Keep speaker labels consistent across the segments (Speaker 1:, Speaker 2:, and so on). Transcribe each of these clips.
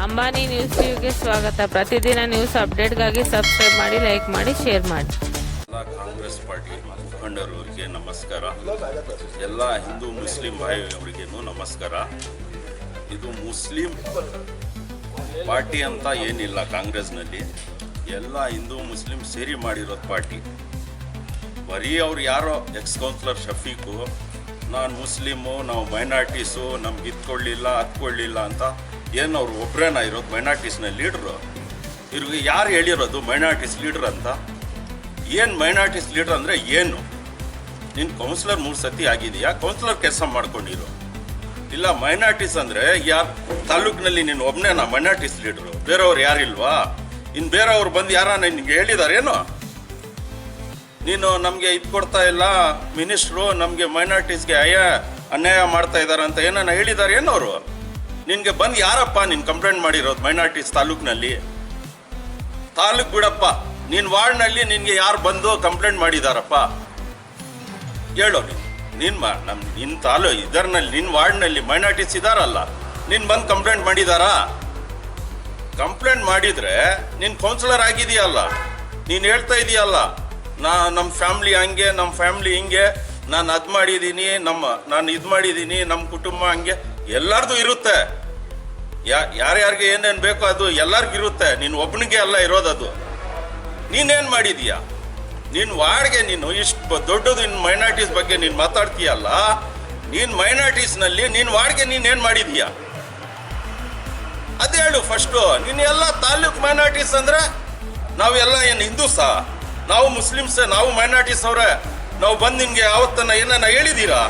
Speaker 1: Ambani news ಟಿವಿಗೆ ಸ್ವಾಗತ. ಪ್ರತಿದಿನ ನ್ಯೂಸ್ ಅಪ್ಡೇಟ್ಗಾಗಿ ಸಬ್ಸ್ಕ್ರೈಬ್ ಮಾಡಿ, ಲೈಕ್ ಮಾಡಿ, ಶೇರ್ ಮಾಡಿ.
Speaker 2: ಎಲ್ಲ ಕಾಂಗ್ರೆಸ್ ಪಾರ್ಟಿ ಮುಖಂಡರವರಿಗೆ ನಮಸ್ಕಾರ. ಎಲ್ಲ ಹಿಂದೂ ಮುಸ್ಲಿಂ ಭಾಯಿಯವರಿಗೇನು ನಮಸ್ಕಾರ. ಇದು ಮುಸ್ಲಿಂ ಪಾರ್ಟಿ ಅಂತ ಏನಿಲ್ಲ ಕಾಂಗ್ರೆಸ್ನಲ್ಲಿ. ಎಲ್ಲ ಹಿಂದೂ ಮುಸ್ಲಿಂ ಸೇರಿ ಮಾಡಿರೋದು ಪಾರ್ಟಿ. ಬರೀ ಅವ್ರು ಯಾರೋ ಎಕ್ಸ್ ಕೌನ್ಸಿಲರ್ ಶಫೀಕು ನಾನು ಮುಸ್ಲಿಮು, ನಾವು ಮೈನಾರಿಟೀಸು, ನಮ್ಗೆ ಇದ್ಕೊಳ್ಳಿಲ್ಲ ಹತ್ಕೊಳ್ಳಿಲ್ಲ ಅಂತ ಏನು ಅವ್ರು ಒಬ್ಬರೇನ ಇರೋದು ಮೈನಾರಿಟೀಸ್ನ ಲೀಡ್ರು? ಇವ್ರಿಗೆ ಯಾರು ಹೇಳಿರೋದು ಮೈನಾರಿಟೀಸ್ ಲೀಡ್ರ್ ಅಂತ? ಏನು ಮೈನಾರಿಟೀಸ್ ಲೀಡ್ರ್ ಅಂದರೆ ಏನು? ನೀನು ಕೌನ್ಸಿಲರ್ 3 ಸತಿ ಆಗಿದೆಯಾ? ಕೌನ್ಸಿಲರ್ ಕೆಲಸ ಮಾಡ್ಕೊಂಡಿರೋ ಇಲ್ಲ. ಮೈನಾರಿಟೀಸ್ ಅಂದರೆ ಯಾರು ತಾಲೂಕಿನಲ್ಲಿ ನೀನು ಒಬ್ಬನೇನಾ ಮೈನಾರಿಟೀಸ್ ಲೀಡ್ರು? ಬೇರೆಯವ್ರು ಯಾರಿಲ್ವಾ? ಇನ್ನು ಬೇರೆಯವ್ರು ಬಂದು ಯಾರ ನಿನಗೆ ಹೇಳಿದಾರೇನು? ನೀನು ನಮಗೆ ಇದು ಕೊಡ್ತಾ ಇಲ್ಲ, ಮಿನಿಸ್ಟ್ರು ನಮಗೆ ಮೈನಾರಿಟೀಸ್ಗೆ ಅನ್ಯಾಯ ಮಾಡ್ತಾ ಇದ್ದಾರೆ ಅಂತ ಏನನ್ನ ಹೇಳಿದ್ದಾರೆ ಏನವರು? ನಿನಗೆ ಬಂದು ಯಾರಪ್ಪ ನೀನು ಕಂಪ್ಲೇಂಟ್ ಮಾಡಿರೋದು ಮೈನಾರಿಟೀಸ್ ತಾಲೂಕಿನಲ್ಲಿ? ತಾಲೂಕು ಬಿಡಪ್ಪ, ನೀನು ವಾರ್ಡ್ನಲ್ಲಿ ನಿನಗೆ ಯಾರು ಬಂದು ಕಂಪ್ಲೇಂಟ್ ಮಾಡಿದಾರಪ್ಪ ಹೇಳೋ. ನಿನ್ನ ಇದರಲ್ಲಿ ನಿನ್ನ ವಾರ್ಡ್ನಲ್ಲಿ ಮೈನಾರಿಟೀಸ್ ಇದಾರಲ್ಲ, ನೀನು ಬಂದು ಕಂಪ್ಲೇಂಟ್ ಮಾಡಿದಾರಾ? ಕಂಪ್ಲೇಂಟ್ ಮಾಡಿದರೆ ನೀನು ಕೌನ್ಸಿಲರ್ ಆಗಿದೆಯಲ್ಲ, ನೀನು ಹೇಳ್ತಾ ಇದೆಯಲ್ಲ ನಮ್ಮ ಫ್ಯಾಮ್ಲಿ ಹಂಗೆ, ನಮ್ಮ ಫ್ಯಾಮ್ಲಿ ಹಿಂಗೆ, ನಾನು ಅದು ಮಾಡಿದ್ದೀನಿ, ನಾನು ಇದು ಮಾಡಿದ್ದೀನಿ, ನಮ್ಮ ಕುಟುಂಬ ಹಂಗೆ ಎಲ್ಲರದು ಇರುತ್ತೆ. ಯಾರ್ಯಾರಿಗೆ ಏನೇನು ಬೇಕೋ ಅದು ಎಲ್ಲರಿಗೂ ಇರುತ್ತೆ. ನೀನು ಒಬ್ಬನಿಗೆ ಅಲ್ಲ ಇರೋದದು. ನೀನೇನು ಮಾಡಿದೀಯಾ? ನೀನು ವಾರ್ಡ್ಗೆ ನೀನು ಇಷ್ಟು ದೊಡ್ಡದು ಇನ್ನು ಮೈನಾರಿಟೀಸ್ ಬಗ್ಗೆ ನೀನು ಮಾತಾಡ್ತೀಯಲ್ಲ, ನೀನು ಮೈನಾರಿಟೀಸ್ನಲ್ಲಿ ನೀನು ವಾರ್ಡ್ಗೆ ನೀನೇನು ಮಾಡಿದೀಯಾ ಅದು ಹೇಳು ಫಸ್ಟು. ನೀನು ಎಲ್ಲ ತಾಲೂಕು ಮೈನಾರಿಟೀಸ್ ಅಂದರೆ ನಾವೆಲ್ಲ ಏನು ಹಿಂದೂಸಾ? ನಾವು ಮುಸ್ಲಿಮ್ಸೇ, ನಾವು ಮೈನಾರಿಟೀಸ್ ಅವರೇ. ನಾವು ಬಂದು ನಿನಗೆ ಯಾವತ್ತನ್ನ ಏನನ್ನ ಹೇಳಿದ್ದೀರಾ?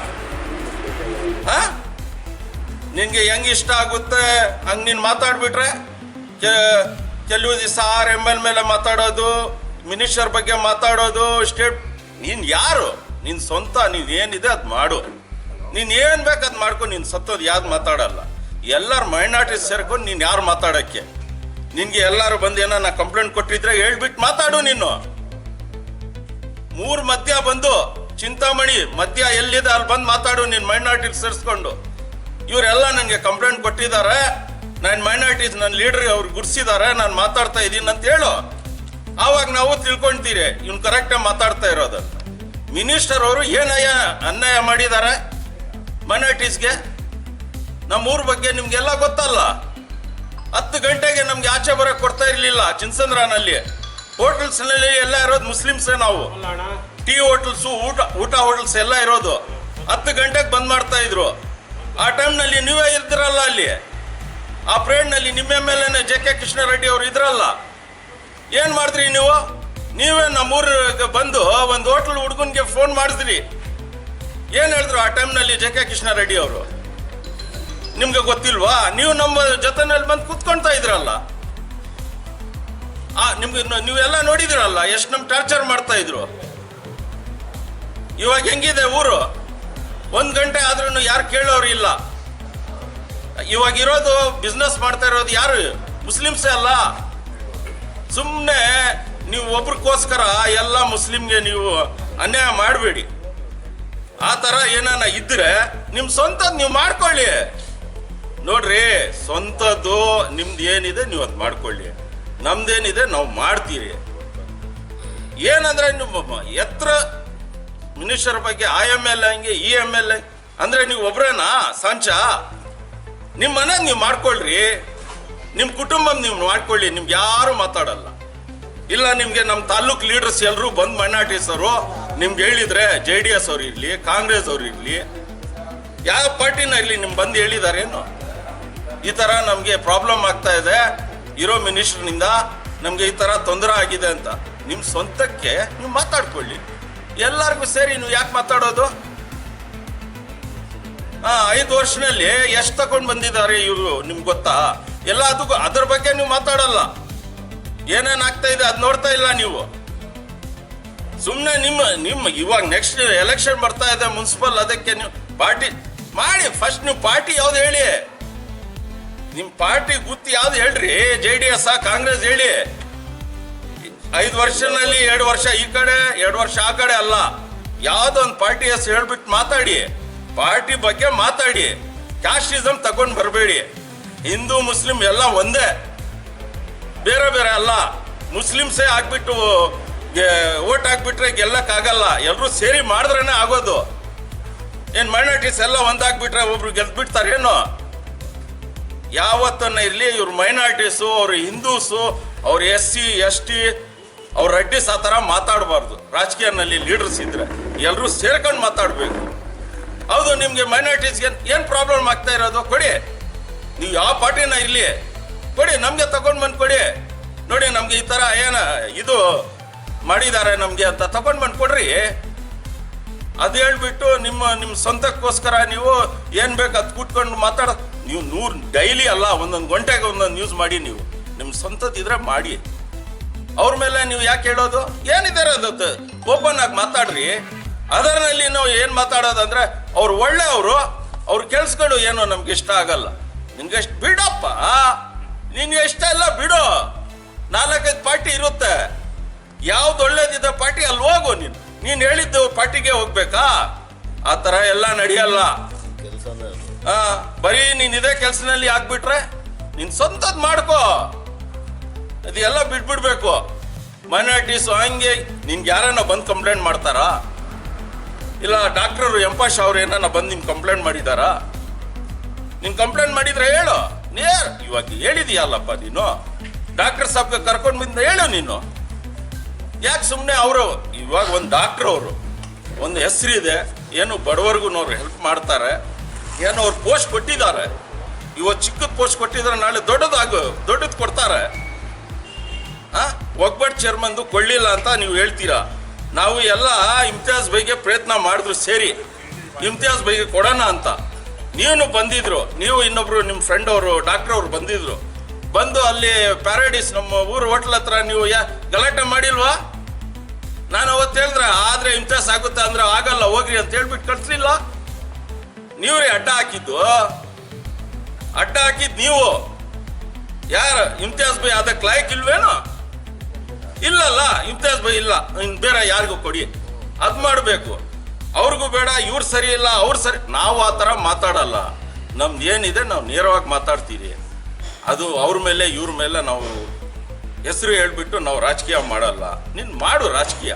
Speaker 2: ನಿನಗೆ ಹೆಂಗೆ ಇಷ್ಟ ಆಗುತ್ತೆ ಹಂಗೆ ನೀನು ಮಾತಾಡ್ಬಿಟ್ರೆ ಕೆಲವು ದಿವಸ ML ಮೇಲೆ ಮಾತಾಡೋದು, ಮಿನಿಸ್ಟರ್ ಬಗ್ಗೆ ಮಾತಾಡೋದು, ಸ್ಟೇಟ್. ನೀನು ಯಾರು? ನಿನ್ನ ಸ್ವಂತ ನೀನು ಏನಿದೆ ಅದು ಮಾಡು. ನೀನು ಏನು ಬೇಕು ಅದು ಮಾಡ್ಕೊ. ನೀನು ಸತ್ತೋದು ಯಾವ್ದು ಮಾತಾಡಲ್ಲ. ಎಲ್ಲರೂ ಮೈನಾರಿಟೀಸ್ ಸೇರ್ಕೊಂಡು ನೀನು ಯಾರು ಮಾತಾಡೋಕ್ಕೆ? ನಿನಗೆ ಎಲ್ಲರೂ ಬಂದು ಏನನ್ನ ಕಂಪ್ಲೇಂಟ್ ಕೊಟ್ಟಿದ್ರೆ ಹೇಳ್ಬಿಟ್ಟು ಮಾತಾಡು. ನೀನು 3 ಮಧ್ಯ ಬಂದು ಚಿಂತಾಮಣಿ ಮಧ್ಯ ಎಲ್ಲಿದೆ ಅಲ್ಲಿ ಬಂದು ಮಾತಾಡು. ನೀನು ಮೈನಾರಿಟೀಸ್ ಸೇರಿಸ್ಕೊಂಡು ಇವರೆಲ್ಲ ನನಗೆ ಕಂಪ್ಲೇಂಟ್ ಕೊಟ್ಟಿದ್ದಾರೆ, ನಾನು ಮೈನಾರಿಟೀಸ್ ನನ್ನ ಲೀಡರ್ ಅವ್ರು ಗುರ್ಸಿದ್ದಾರೆ, ನಾನು ಮಾತಾಡ್ತಾ ಇದ್ದೀನಿ ಅಂತ ಹೇಳು. ಆವಾಗ ನಾವು ತಿಳ್ಕೊಂತೀರಿ ಇವ್ನು ಕರೆಕ್ಟಾಗಿ ಮಾತಾಡ್ತಾ ಇರೋದು. ಮಿನಿಸ್ಟರ್ ಅವರು ಏನಯ್ಯ ಅನ್ಯಾಯ ಮಾಡಿದ್ದಾರೆ ಮೈನಾರಿಟೀಸ್ಗೆ? ನಮ್ಮೂರ ಬಗ್ಗೆ ನಿಮ್ಗೆಲ್ಲ ಗೊತ್ತಲ್ಲ. 10 ಗಂಟೆಗೆ ನಮ್ಗೆ ಆಚೆ ಬರೋಕೆ ಕೊಡ್ತಾ ಇರಲಿಲ್ಲ. ಚಿನ್ಸಂದ್ರನಲ್ಲಿ ಹೋಟೆಲ್ಸ್ನಲ್ಲಿ ಎಲ್ಲ ಇರೋದು ಮುಸ್ಲಿಮ್ಸೇ. ನಾವು ಟೀ ಹೋಟೆಲ್ಸು, ಊಟ ಹೋಟೆಲ್ಸ್ ಎಲ್ಲ ಇರೋದು 10 ಗಂಟೆಗೆ ಬಂದ್ ಮಾಡ್ತಾ ಇದ್ರು. ಆ ಟೈಮ್ನಲ್ಲಿ ನೀವೇ ಇದ್ರಲ್ಲ ಅಲ್ಲಿ. ಆ ಪರೇಡ್ನಲ್ಲಿ ನಿಮ್ಮ MLA JK ಕೃಷ್ಣಾರೆಡ್ಡಿ ಅವರು ಇದ್ರಲ್ಲ. ಏನು ಮಾಡಿದ್ರಿ ನೀವು? ನೀವೇ ನಮ್ಮೂರಿಗೆ ಬಂದು ಒಂದು ಹೋಟ್ಲ್ ಹುಡುಗನ್ಗೆ ಫೋನ್ ಮಾಡಿದ್ರಿ. ಏನು ಹೇಳಿದ್ರು ಆ ಟೈಮ್ನಲ್ಲಿ JK ಕೃಷ್ಣಾರೆಡ್ಡಿ ಅವರು? ನಿಮ್ಗೆ ಗೊತ್ತಿಲ್ವಾ? ನೀವು ನಮ್ಮ ಜೊತೆನಲ್ಲಿ ಬಂದು ಕೂತ್ಕೊಳ್ತಾ ಇದ್ರಲ್ಲ. ನೀವೆಲ್ಲ ನೋಡಿದಿರಲ್ಲ ಎಷ್ಟು ನಮ್ಗೆ ಟಾರ್ಚರ್ ಮಾಡ್ತಾ ಇದ್ರು. ಇವಾಗ ಹೆಂಗಿದೆ ಊರು? 1 ಗಂಟೆ ಆದ್ರೂ ಯಾರು ಕೇಳೋರು ಇಲ್ಲ. ಇವಾಗ ಇರೋದು ಬಿಸ್ನೆಸ್ ಮಾಡ್ತಾ ಇರೋದು ಯಾರು? ಮುಸ್ಲಿಮ್ಸೇ ಅಲ್ಲ. ಸುಮ್ಮನೆ ನೀವು ಒಬ್ರಿಗೋಸ್ಕರ ಎಲ್ಲ ಮುಸ್ಲಿಮ್ಗೆ ನೀವು ಅನ್ಯಾಯ ಮಾಡಬೇಡಿ. ಆ ಥರ ಏನಾನ ಇದ್ರೆ ನಿಮ್ಮ ಸ್ವಂತದ್ದು ನೀವು ಮಾಡ್ಕೊಳ್ಳಿ. ನೋಡ್ರಿ, ಸ್ವಂತದ್ದು ನಿಮ್ದು ಏನಿದೆ ನೀವು ಅದು ಮಾಡ್ಕೊಳ್ಳಿ. ನಮ್ದೇನಿದೆ ನಾವು ಮಾಡ್ತೀರಿ. ಏನಂದ್ರೆ ನಿಮ್ಮ ಎತ್ತರ ಮಿನಿಸ್ಟರ್ ಬಗ್ಗೆ ಆ MLA ಹಂಗೆ ಈ MLA ಅಂದ್ರೆ ನೀವು ಒಬ್ರೇನಾ ಸಂಚ? ನಿಮ್ಮ ಮನೆ ನೀವು ಮಾಡ್ಕೊಳ್ರಿ, ನಿಮ್ಮ ಕುಟುಂಬ ನೀವು ಮಾಡ್ಕೊಳ್ಳಿ. ನಿಮ್ಗೆ ಯಾರು ಮಾತಾಡಲ್ಲ. ಇಲ್ಲ ನಿಮ್ಗೆ ನಮ್ಮ ತಾಲೂಕ್ ಲೀಡರ್ಸ್ ಎಲ್ಲರೂ ಬಂದು ಮೈನಾರಿಟೀಸ್ ಅವರು ನಿಮ್ಗೆ ಹೇಳಿದ್ರೆ JDS ಅವ್ರು ಇರಲಿ, ಕಾಂಗ್ರೆಸ್ ಅವ್ರು ಇರಲಿ, ಯಾವ ಪಾರ್ಟಿನ ಇರಲಿ, ನಿಮ್ಗೆ ಬಂದು ಹೇಳಿದಾರೇನು ಈ ಥರ ನಮಗೆ ಪ್ರಾಬ್ಲಮ್ ಆಗ್ತಾ ಇದೆ ಇರೋ ಮಿನಿಸ್ಟರ್ನಿಂದ, ನಮಗೆ ಈ ಥರ ತೊಂದರೆ ಆಗಿದೆ ಅಂತ? ನಿಮ್ಮ ಸ್ವಂತಕ್ಕೆ ನೀವು ಮಾತಾಡ್ಕೊಳ್ಳಿ. ಎಲ್ಲರಿಗೂ ಸೇರಿ ನೀವು ಯಾಕೆ ಮಾತಾಡೋದು? 5 ವರ್ಷದಲ್ಲಿ ಎಷ್ಟು ತಗೊಂಡು ಬಂದಿದ್ದಾರೆ ಇವರು ನಿಮ್ಗೆ ಗೊತ್ತಾ? ಎಲ್ಲ ಅದ್ರ ಬಗ್ಗೆ ನೀವು ಮಾತಾಡಲ್ಲ. ಏನೇನು ಆಗ್ತಾ ಇದೆ ಅದು ನೋಡ್ತಾ ಇಲ್ಲ ನೀವು. ಸುಮ್ಮನೆ ನಿಮ್ಮ ಇವಾಗ ನೆಕ್ಸ್ಟ್ ಎಲೆಕ್ಷನ್ ಬರ್ತಾ ಇದೆ ಮುನ್ಸಿಪಲ್, ಅದಕ್ಕೆ ನೀವು ಪಾರ್ಟಿ ಮಾಡಿ. ಫಸ್ಟ್ ನೀವು ಪಾರ್ಟಿ ಯಾವ್ದು ಹೇಳಿ? ನಿಮ್ಮ ಪಾರ್ಟಿ ಗುತ್ತಿ ಯಾವ್ದು ಹೇಳ್ರಿ? JDS ಕಾಂಗ್ರೆಸ್ ಹೇಳಿ. 5 ವರ್ಷನಲ್ಲಿ 2 ವರ್ಷ ಈ ಕಡೆ 2 ವರ್ಷ ಆ ಕಡೆ ಅಲ್ಲ. ಯಾವ್ದೋ ಒಂದು ಪಾರ್ಟಿ ಹೆಸರು ಹೇಳ್ಬಿಟ್ಟು ಮಾತಾಡಿ. ಪಾರ್ಟಿ ಬಗ್ಗೆ ಮಾತಾಡಿ. ಕ್ಯಾಸ್ಟಿಸಮ್ ತಗೊಂಡು ಬರಬೇಡಿ. ಹಿಂದೂ ಮುಸ್ಲಿಂ ಎಲ್ಲ ಒಂದೇ, ಬೇರೆ ಬೇರೆ ಅಲ್ಲ. ಮುಸ್ಲಿಮ್ಸೇ ಆಗ್ಬಿಟ್ಟು ಓಟ್ ಹಾಕ್ಬಿಟ್ರೆ ಗೆಲ್ಲಕ್ಕಾಗಲ್ಲ, ಎಲ್ಲರೂ ಸೇರಿ ಮಾಡಿದ್ರೇನೆ ಆಗೋದು. ಏನು ಮೈನಾರಿಟೀಸ್ ಎಲ್ಲ ಒಂದಾಗ್ಬಿಟ್ರೆ ಒಬ್ರು ಗೆದ್ಬಿಡ್ತಾರೇನು? ಯಾವತ್ತನ್ನ ಇರಲಿ ಇವ್ರು ಮೈನಾರಿಟೀಸು, ಅವ್ರು ಹಿಂದೂಸು, ಅವ್ರು SC ST, ಅವ್ರ ರೆಡ್ಡಿಸ್ ಆ ಥರ ಮಾತಾಡಬಾರ್ದು. ರಾಜಕೀಯನಲ್ಲಿ ಲೀಡರ್ಸ್ ಇದ್ರೆ ಎಲ್ಲರೂ ಸೇರ್ಕೊಂಡು ಮಾತಾಡಬೇಕು. ಹೌದು, ನಿಮಗೆ ಮೈನಾರಿಟೀಸ್ಗೆ ಏನು ಪ್ರಾಬ್ಲಮ್ ಆಗ್ತಾ ಇರೋದು ಕೊಡಿ, ನೀವು ಯಾವ ಪಾರ್ಟಿನ ಇರಲಿ ಕೊಡಿ, ನಮಗೆ ತಗೊಂಡು ಬಂದು ಕೊಡಿ. ನೋಡಿ ನಮ್ಗೆ ಈ ಥರ ಇದು ಮಾಡಿದ್ದಾರೆ ನಮಗೆ ಅಂತ ತಗೊಂಡು ಬಂದು ಕೊಡ್ರಿ. ಅದು ಹೇಳ್ಬಿಟ್ಟು ನಿಮ್ಮ ಸ್ವಂತಕ್ಕೋಸ್ಕರ ನೀವು ಏನು ಬೇಕು ಅದು ಕೂತ್ಕೊಂಡು ಮಾತಾಡ. ನೀವು ಡೈಲಿ ಅಲ್ಲ, ಒಂದೊಂದು ಗಂಟೆಗೆ ಒಂದೊಂದು ನ್ಯೂಸ್ ಮಾಡಿ, ನೀವು ನಿಮ್ಮ ಸ್ವಂತದಿದ್ರೆ ಮಾಡಿ. ಅವ್ರ ಮೇಲೆ ನೀವು ಯಾಕೆ ಹೇಳೋದು? ಏನಿದ್ದಾರೆ ಅದು ಓಪನ್ ಆಗಿ ಮಾತಾಡ್ರಿ. ಅದರಲ್ಲಿ ನಾವು ಏನು ಮಾತಾಡೋದಂದ್ರೆ ಅವ್ರು ಒಳ್ಳೆಯವರು, ಅವ್ರ ಕೆಲ್ಸಗಳು ಏನೋ ನಮ್ಗೆ ಇಷ್ಟ ಆಗಲ್ಲ. ನಿನ್ಗೆ ಎಷ್ಟು ಬಿಡಪ್ಪ, ನಿನ್ಗೆ ಇಷ್ಟ ಇಲ್ಲ ಬಿಡು. 4-5 ಪಾರ್ಟಿ ಇರುತ್ತೆ, ಯಾವ್ದು ಒಳ್ಳೇದಿದೆ ಪಾರ್ಟಿ ಅಲ್ಲಿ ಹೋಗು. ನೀನು ಹೇಳಿದ್ದು ಪಾರ್ಟಿಗೆ ಹೋಗ್ಬೇಕಾ? ಆ ಥರ ಎಲ್ಲ ನಡೆಯಲ್ಲ. ಬರೀ ನೀನ್ ಇದೇ ಕೆಲಸದಲ್ಲಿ ಆಗ್ಬಿಟ್ರೆ ನೀನ್ ಸ್ವಂತದ್ ಮಾಡ್ಕೋ. ಅದೆಲ್ಲ ಬಿಟ್ಬಿಡ್ಬೇಕು. ಮೈನಾರಿಟೀಸ್ ಹಂಗೆ ನಿನ್ಗೆ ಯಾರನ್ನ ಬಂದು ಕಂಪ್ಲೇಂಟ್ ಮಾಡ್ತಾರಾ? ಇಲ್ಲ ಡಾಕ್ಟರ್ ಎಂಪಾಶ್ ಅವ್ರು ಏನಾನ ಬಂದು ನಿನ್ ಕಂಪ್ಲೇಂಟ್ ಮಾಡಿದಾರಾ? ನೀನ್ ಕಂಪ್ಲೇಂಟ್ ಮಾಡಿದ್ರೆ ಹೇಳು. ಇವಾಗ ಹೇಳಿದೀಯಲ್ಲಪ್ಪ ನೀನು, ಡಾಕ್ಟರ್ ಸಾಬ್ಗೆ ಕರ್ಕೊಂಡು ಬಂದ ಹೇಳು. ನೀನು ಯಾಕೆ ಸುಮ್ಮನೆ? ಅವರು ಇವಾಗ ಒಂದು ಡಾಕ್ಟರ್, ಅವರು ಒಂದು ಹೆಸರಿದೆ, ಏನು ಬಡವರ್ಗು ಅವ್ರು ಹೆಲ್ಪ್ ಮಾಡ್ತಾರೆ, ಏನೋ ಅವ್ರು ಪೋಸ್ಟ್ ಕೊಟ್ಟಿದ್ದಾರೆ. ಇವತ್ತು ಚಿಕ್ಕದ ಪೋಸ್ಟ್ ಕೊಟ್ಟಿದ್ರೆ ನಾಳೆ ದೊಡ್ಡದು ಕೊಡ್ತಾರೆ. ಒಗ್ಬಟ್ ಚೇರ್ಮನ್ದು ಕೊಳ್ಳಿಲ್ಲ ಅಂತ ನೀವು ಹೇಳ್ತೀರಾ. ನಾವು ಎಲ್ಲ ಇಮ್ತಿಯಾಜ್ ಬೈಗೆ ಪ್ರಯತ್ನ ಮಾಡಿದ್ರು ಸೇರಿ ಇಮ್ತಿಯಾಜ್ ಬೈಗೆ ಕೊಡೋಣ ಅಂತ. ನೀವು ಬಂದಿದ್ರು, ನೀವು ಇನ್ನೊಬ್ರು ನಿಮ್ಮ ಫ್ರೆಂಡ್ ಅವರು ಡಾಕ್ಟರ್ ಅವರು ಬಂದಿದ್ರು. ಬಂದು ಅಲ್ಲಿ ಪ್ಯಾರಡೈಸ್ ನಮ್ಮ ಊರು ಹೋಟ್ಲ್ ಹತ್ರ ನೀವು ಗಲಾಟೆ ಮಾಡಿಲ್ವಾ? ನಾನು ಅವತ್ತು ಹೇಳಿದ್ರೆ ಆದ್ರೆ ಇಮ್ತಿಯಾಜ್ ಆಗುತ್ತೆ ಅಂದ್ರೆ ಆಗಲ್ಲ ಹೋಗ್ರಿ ಅಂತ ಹೇಳ್ಬಿಟ್ಟು ಕಳಿಸ್ಲಿಲ್ಲ. ನೀವ್ರಿ ಅಡ್ಡ ಹಾಕಿದ್ದು ನೀವು. ಯಾರು ಇಮ್ತಿಯಾಜ್ ಬೈ ಅದಕ್ಕೆ ಲಾಯಕ್ ಇಲ್ವೇನೋ? ಇಲ್ಲಲ್ಲ, ಇಮ್ತಿಯಾಜ್ ಬೈ ಇಲ್ಲ, ಇನ್ ಬೇರೆ ಯಾರಿಗೂ ಕೊಡಿ. ಅದ್ ಮಾಡಬೇಕು. ಅವ್ರಿಗೂ ಬೇಡ, ಇವ್ರು ಸರಿ ಇಲ್ಲ, ಅವ್ರು ಸರಿ. ನಾವು ಆ ಥರ ಮಾತಾಡಲ್ಲ. ನಮ್ದು ಏನಿದೆ ನಾವು ನೇರವಾಗಿ ಮಾತಾಡ್ತೀವಿ. ಅದು ಅವ್ರ ಮೇಲೆ ಇವ್ರ ಮೇಲೆ ನಾವು ಹೆಸರು ಹೇಳ್ಬಿಟ್ಟು ನಾವು ರಾಜಕೀಯ ಮಾಡಲ್ಲ. ನೀನು ಮಾಡು ರಾಜಕೀಯ.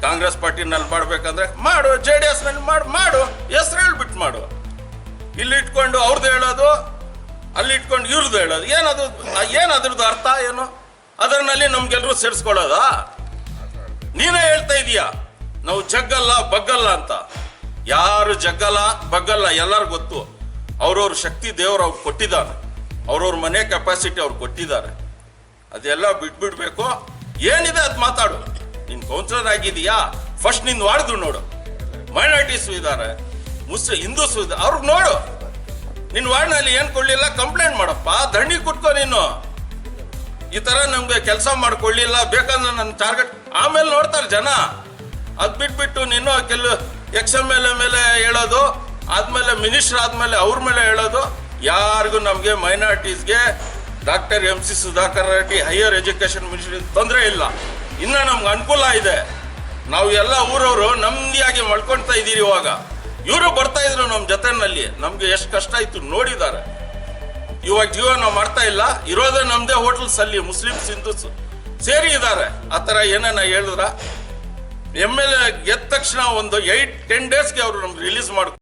Speaker 2: ಕಾಂಗ್ರೆಸ್ ಪಾರ್ಟಿನಲ್ಲಿ ಮಾಡ್ಬೇಕಂದ್ರೆ ಮಾಡು, JDS ನಲ್ಲಿ ಮಾಡು, ಹೆಸರು ಹೇಳ್ಬಿಟ್ಟು ಮಾಡು. ಇಲ್ಲಿ ಇಟ್ಕೊಂಡು ಅವ್ರದ್ದು ಹೇಳೋದು, ಅಲ್ಲಿ ಇಟ್ಕೊಂಡು ಇವ್ರದ್ದು ಹೇಳೋದು, ಏನದ್ರದ್ದು ಅರ್ಥ ಏನು? ಅದರಲ್ಲಿ ನಮ್ಗೆಲ್ರೂ ಸೇರಿಸ್ಕೊಳ್ಳೋದಾ? ನೀನೇ ಹೇಳ್ತಾ ಇದೀಯಾ ನಾವು ಜಗ್ಗಲ್ಲ ಬಗ್ಗಲ್ಲ ಅಂತ. ಯಾರು ಜಗ್ಗಲ್ಲ ಬಗ್ಗಲ್ಲ ಎಲ್ಲರಿಗೂ ಗೊತ್ತು. ಅವ್ರವ್ರ ಶಕ್ತಿ ದೇವರು ಅವ್ರು ಕೊಟ್ಟಿದ್ದಾರೆ, ಅವ್ರವ್ರ ಮನೆ ಕೆಪಾಸಿಟಿ ಅವ್ರು ಕೊಟ್ಟಿದ್ದಾರೆ. ಅದೆಲ್ಲ ಬಿಟ್ಬಿಡ್ಬೇಕು. ಏನಿದೆ ಅದು ಮಾತಾಡು. ನೀನ್ ಕೌನ್ಸಿಲರ್ ಆಗಿದೀಯಾ, ಫಸ್ಟ್ ನಿನ್ ವಾರ್ಡ್ ನೋಡು. ಮೈನಾರಿಟೀಸ್ ಇದ್ದಾರೆ, ಹಿಂದೂಸ್ ಇದ್ದಾರೆ, ಅವ್ರಿಗೆ ನೋಡು. ನಿನ್ ವಾರ್ಡ್ನಲ್ಲಿ ಏನ್ ಕೊಡ್ಲಿಲ್ಲ ಕಂಪ್ಲೇಂಟ್ ಮಾಡಪ್ಪ, ದಂಡಿ ಕುಟ್ಕೋ. ನೀನು ಈ ತರ ನಮ್ಗೆ ಕೆಲಸ ಮಾಡ್ಕೊಳ್ಳಿಲ್ಲ ಬೇಕಂದ್ರೆ ನನ್ನ ಟಾರ್ಗೆಟ್ ಆಮೇಲೆ ನೋಡ್ತಾರೆ ಜನ. ಅದ್ ಬಿಟ್ಬಿಟ್ಟು ನೀನು XMLA ಮೇಲೆ ಹೇಳೋದು, ಆದ್ಮೇಲೆ ಮಿನಿಸ್ಟರ್ ಆದ್ಮೇಲೆ ಅವ್ರ ಮೇಲೆ ಹೇಳೋದು. ಯಾರಿಗೂ ನಮ್ಗೆ ಮೈನಾರಿಟೀಸ್ಗೆ doctor MC Sudhakar Reddy higher education minister ತೊಂದರೆ ಇಲ್ಲ. ಇನ್ನ ನಮ್ಗೆ ಅನುಕೂಲ ಇದೆ. ನಾವು ಎಲ್ಲ ಊರವರು ನೆಮ್ಮದಿಯಾಗಿ ಮಳ್ಕೊಳ್ತಾ ಇದೀರಿ. ಇವಾಗ ಇವರು ಬರ್ತಾ ಇದ್ರು ನಮ್ಮ ಜೊತೆನಲ್ಲಿ. ನಮ್ಗೆ ಎಷ್ಟು ಕಷ್ಟ ಇತ್ತು ನೋಡಿದ್ದಾರೆ. ಇವಾಗ ಜೀವ ನಾವು ಮಾಡ್ತಾ ಇಲ್ಲ. ಇರೋದೇ ನಮ್ದೇ ಹೋಟೆಲ್ಸ್ ಅಲ್ಲಿ ಮುಸ್ಲಿಮ್ಸ್ ಹಿಂದೂಸ್ ಸೇರಿ ಇದ್ದಾರೆ. ಆ ಥರ ಏನೇನ ಹೇಳಿದ್ರ MLA ಗೆದ್ದ ತಕ್ಷಣ ಒಂದು 8-10 ಡೇಸ್ಗೆ ಅವರು ನಮ್ಗೆ ರಿಲೀಸ್ ಮಾಡ್ತಾರೆ.